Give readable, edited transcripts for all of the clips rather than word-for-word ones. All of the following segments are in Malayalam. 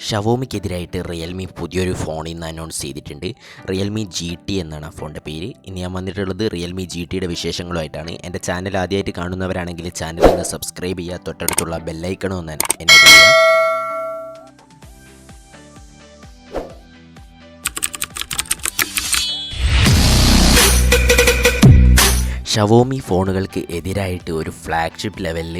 ഷവോമിക്കെതിരായിട്ട് റിയൽമി പുതിയൊരു ഫോൺ ഇന്ന് അനൗൺസ് ചെയ്തിട്ടുണ്ട്. റിയൽമി GT എന്നാണ് ആ ഫോണിൻ്റെ പേര്. ഇനി ഞാൻ വന്നിട്ടുള്ളത് റിയൽമി GTയുടെ വിശേഷങ്ങളുമായിട്ടാണ്. എൻ്റെ ചാനൽ ആദ്യമായിട്ട് കാണുന്നവരാണെങ്കിൽ ചാനൽ ഒന്ന് സബ്സ്ക്രൈബ് ചെയ്യുക, തൊട്ടടുത്തുള്ള ബെല്ലൈക്കണോ ഒന്ന് എനേബിൾ ചെയ്യുക. ഷവോമി ഫോണുകൾക്ക് എതിരായിട്ട് ഒരു ഫ്ലാഗ്ഷിപ്പ് ലെവലിൽ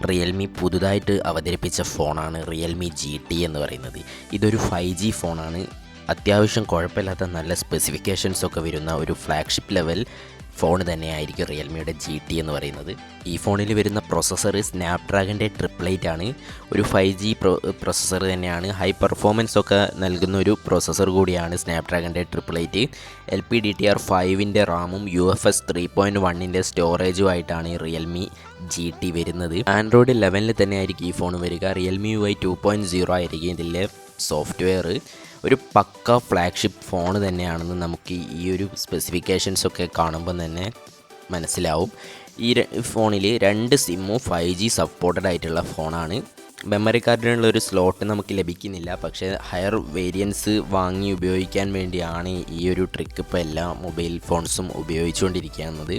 റിയൽമി പുതുതായിട്ട് അവതരിപ്പിച്ച ഫോണാണ് റിയൽമി GT എന്ന് പറയുന്നത്. ഇതൊരു 5G ഫോണാണ്. അത്യാവശ്യം കുഴപ്പമില്ലാത്ത നല്ല സ്പെസിഫിക്കേഷൻസൊക്കെ വരുന്ന ഒരു ഫ്ലാഗ്ഷിപ്പ് ലെവൽ ഫോൺ തന്നെയായിരിക്കും റിയൽമിയുടെ GT എന്ന് പറയുന്നത്. ഈ ഫോണിൽ വരുന്ന പ്രൊസസ്സർ സ്നാപ്ഡ്രാഗൻ്റെ 888 ആണ്. ഒരു 5G പ്രൊസസ്സർ തന്നെയാണ്. ഹൈ പെർഫോമൻസ് ഒക്കെ നൽകുന്ന ഒരു പ്രൊസസ്സർ കൂടിയാണ് സ്നാപ്ഡ്രാഗൻ്റെ 888. LPDDR5ൻ്റെ റാമും UFS 3.1ൻ്റെ സ്റ്റോറേജുമായിട്ടാണ് റിയൽമി GT വരുന്നത്. ആൻഡ്രോയിഡ് 11 തന്നെ ആയിരിക്കും ഈ ഫോൺ വരിക. റിയൽമി UI 2.0 ആയിരിക്കും ഇതിലെ സോഫ്റ്റ്വെയർ. ഒരു പക്ക ഫ്ലാഗ്ഷിപ്പ് ഫോൺ തന്നെയാണെന്ന് നമുക്ക് ഈ ഒരു സ്പെസിഫിക്കേഷൻസൊക്കെ കാണുമ്പോൾ തന്നെ മനസ്സിലാവും. ഈ ഫോണിൽ 2 സിമ്മും 5G സപ്പോർട്ടഡ് ആയിട്ടുള്ള ഫോണാണ്. മെമ്മറി കാർഡിനുള്ള ഒരു സ്ലോട്ട് നമുക്ക് ലഭിക്കുന്നില്ല. പക്ഷേ ഹയർ വേരിയൻസ് വാങ്ങി ഉപയോഗിക്കാൻ വേണ്ടിയാണ് ഈ ഒരു ട്രിക്ക് ഇപ്പോൾ എല്ലാ മൊബൈൽ ഫോൺസും ഉപയോഗിച്ചുകൊണ്ടിരിക്കുന്നത്.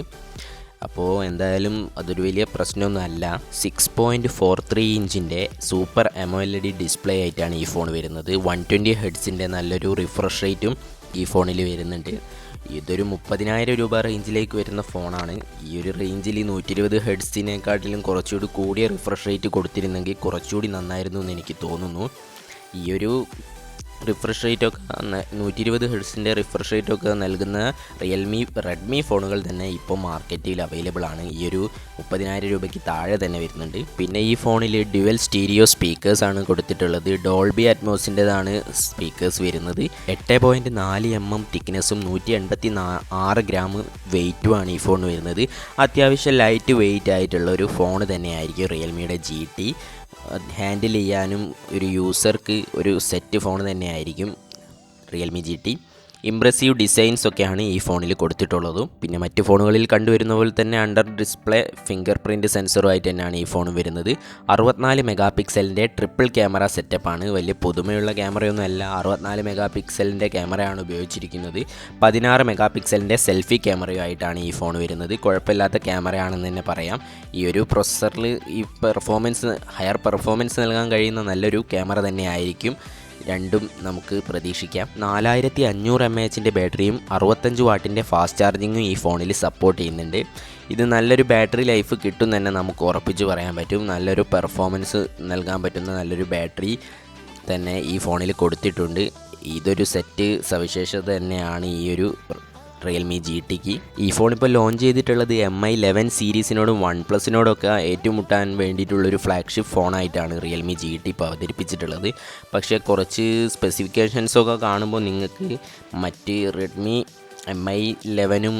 അപ്പോൾ എന്തായാലും അതൊരു വലിയ പ്രശ്നമൊന്നുമല്ല. 6.43 ഇഞ്ചിൻ്റെ സൂപ്പർ AMOLED ഡിസ്പ്ലേ ആയിട്ടാണ് ഈ ഫോൺ വരുന്നത്. 120 ഹെർട്സിൻ്റെ നല്ലൊരു റിഫ്രഷ് റേറ്റും ഈ ഫോണിൽ വരുന്നുണ്ട്. ഇതൊരു 30,000 രൂപ റേഞ്ചിലേക്ക് വരുന്ന ഫോണാണ്. ഈ ഒരു റേഞ്ചിൽ 120 ഹെർട്സിനെക്കാട്ടിലും കുറച്ചുകൂടി കൂടിയ റിഫ്രഷ് റേറ്റ് കൊടുത്തിരുന്നെങ്കിൽ കുറച്ചുകൂടി നന്നായിരുന്നു എന്ന് എനിക്ക് തോന്നുന്നു. ഈ ഒരു റിഫ്രഷ് റേറ്റൊക്കെ 120 ഹെർട്സിൻ്റെ റിഫ്രഷ് റേറ്റൊക്കെ നൽകുന്ന റെഡ്മി ഫോണുകൾ തന്നെ ഇപ്പോൾ മാർക്കറ്റിൽ അവൈലബിൾ ആണ്. ഈ ഒരു 30,000 രൂപയ്ക്ക് താഴെ തന്നെ വരുന്നുണ്ട്. പിന്നെ ഈ ഫോണിൽ ഡ്യുവൽ സ്റ്റീരിയോ സ്പീക്കേഴ്സാണ് കൊടുത്തിട്ടുള്ളത്. ഡോൾബി അറ്റ്മോസിൻ്റെതാണ് സ്പീക്കേഴ്സ് വരുന്നത്. 8.4 mm തിക്നെസ്സും 186 ഗ്രാം വെയ്റ്റുമാണ് ഈ ഫോൺ വരുന്നത്. അത്യാവശ്യം ലൈറ്റ് വെയ്റ്റ് ആയിട്ടുള്ള ഒരു ഫോൺ തന്നെയായിരിക്കും റിയൽമിയുടെ GT. ഹാൻഡിൽ ചെയ്യാനും ഒരു യൂസർക്ക് ഒരു സെറ്റ് ഫോൺ തന്നെയായിരിക്കും റിയൽമി GT. ഇംപ്രസീവ് ഡിസൈൻസൊക്കെയാണ് ഈ ഫോണിൽ കൊടുത്തിട്ടുള്ളതും. പിന്നെ മറ്റ് ഫോണുകളിൽ കണ്ടുവരുന്ന പോലെ തന്നെ അണ്ടർ ഡിസ്പ്ലേ ഫിംഗർ പ്രിൻറ്റ് സെൻസറുമായിട്ട് തന്നെയാണ് ഈ ഫോൺ വരുന്നത്. 64 മെഗാ പിക്സലിൻ്റെ ട്രിപ്പിൾ ക്യാമറ സെറ്റപ്പാണ്. വലിയ പുതുമയുള്ള ക്യാമറയൊന്നും അല്ല. 64 മെഗാ പിക്സലിൻ്റെ ക്യാമറയാണ് ഉപയോഗിച്ചിരിക്കുന്നത്. 16 മെഗാ പിക്സലിൻ്റെ സെൽഫി ക്യാമറയുമായിട്ടാണ് ഈ ഫോൺ വരുന്നത്. കുഴപ്പമില്ലാത്ത ക്യാമറയാണെന്ന് തന്നെ പറയാം. ഈ ഒരു പ്രൊസസ്സറിൽ ഈ ഹയർ പെർഫോമൻസ് നൽകാൻ കഴിയുന്ന നല്ലൊരു ക്യാമറ തന്നെയായിരിക്കും. രണ്ടും നമുക്ക് പ്രതീക്ഷിക്കാം. 4500 mAh ബാറ്ററിയും 65 വാട്ടിൻ്റെ ഫാസ്റ്റ് ചാർജിങ്ങും ഈ ഫോണിൽ സപ്പോർട്ട് ചെയ്യുന്നുണ്ട്. ഇത് നല്ലൊരു ബാറ്ററി ലൈഫ് കിട്ടും തന്നെ നമുക്ക് ഉറപ്പിച്ച് പറയാൻ പറ്റും. നല്ലൊരു പെർഫോമൻസ് നൽകാൻ പറ്റുന്ന നല്ലൊരു ബാറ്ററി തന്നെ ഈ ഫോണിൽ കൊടുത്തിട്ടുണ്ട്. ഇതൊരു സെറ്റ് സവിശേഷത തന്നെയാണ് ഈ ഒരു റിയൽമി GTക്ക്. ഈ ഫോൺ ഇപ്പോൾ ലോഞ്ച് ചെയ്തിട്ടുള്ളത് MI 11 സീരീസിനോടും OnePlusനോടൊക്കെ ഏറ്റുമുട്ടാൻ വേണ്ടിയിട്ടുള്ളൊരു ഫ്ലാഗ്ഷിപ്പ് ഫോണായിട്ടാണ് റിയൽമി GT ഇപ്പോൾ അവതരിപ്പിച്ചിട്ടുള്ളത്. പക്ഷേ കുറച്ച് സ്പെസിഫിക്കേഷൻസൊക്കെ കാണുമ്പോൾ നിങ്ങൾക്ക് മറ്റ് റെഡ്മി MI 11ഉം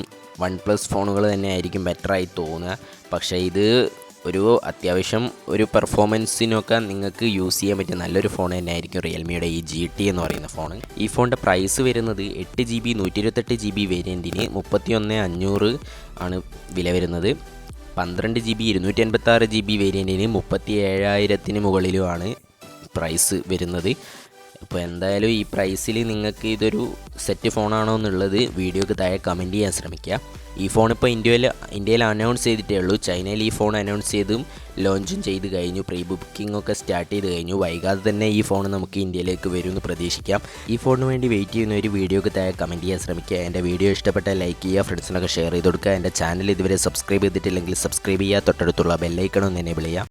OnePlus ഫോണുകൾ തന്നെയായിരിക്കും ബെറ്ററായി തോന്നുക. പക്ഷേ ഇത് ഒരു അത്യാവശ്യം ഒരു പെർഫോമൻസിനൊക്കെ നിങ്ങൾക്ക് യൂസ് ചെയ്യാൻ പറ്റിയ നല്ലൊരു ഫോൺ തന്നെയായിരിക്കും റിയൽമിയുടെ ഈ GT എന്ന് പറയുന്ന ഫോൺ. ഈ ഫോണിൻ്റെ പ്രൈസ് വരുന്നത് 8GB 128GB വേരിയൻറ്റിന് 31,500 ആണ് വില വരുന്നത്. 12GB 256GB വേരിയൻറ്റിന് 37,000 മുകളിലുമാണ് പ്രൈസ് വരുന്നത്. അപ്പോൾ എന്തായാലും ഈ പ്രൈസിൽ നിങ്ങൾക്ക് ഇതൊരു സെറ്റ് ഫോണാണോ എന്നുള്ളത് വീഡിയോക്ക് താഴെ കമൻറ്റ് ചെയ്യാൻ ശ്രമിക്കുക. ഈ ഫോൺ ഇപ്പോൾ ഇന്ത്യയിൽ അനൗൺസ് ചെയ്തിട്ടേ ഉള്ളൂ. ചൈനയിൽ ഈ ഫോൺ അനൗൺസ് ചെയ്തും ലോഞ്ചും ചെയ്ത് കഴിഞ്ഞു. പ്രീ ബുക്കിംഗ് ഒക്കെ സ്റ്റാർട്ട് ചെയ്ത് കഴിഞ്ഞു. വൈകാതെ തന്നെ ഈ ഫോൺ നമുക്ക് ഇന്ത്യയിലേക്ക് വരുമെന്ന് പ്രതീക്ഷിക്കാം. ഈ ഫോണിന് വേണ്ടി വെയിറ്റ് ചെയ്യുന്ന ഒരു വീഡിയോക്ക് താഴെ കമൻറ്റ് ചെയ്യാൻ ശ്രമിക്കുക. എൻ്റെ വീഡിയോ ഇഷ്ടപ്പെട്ടാൽ ലൈക്ക് ചെയ്യുക, ഫ്രണ്ട്സിനൊക്കെ ഷെയർ ചെയ്ത് കൊടുക്കുക. എൻ്റെ ചാനൽ ഇതുവരെ സബ്സ്ക്രൈബ് ചെയ്തിട്ടില്ലെങ്കിൽ സബ്സ്ക്രൈബ് ചെയ്യുക, തൊട്ടടുത്തുള്ള ബെല്ലൈക്കൺ ഒന്ന് എനേബിൾ ചെയ്യുക.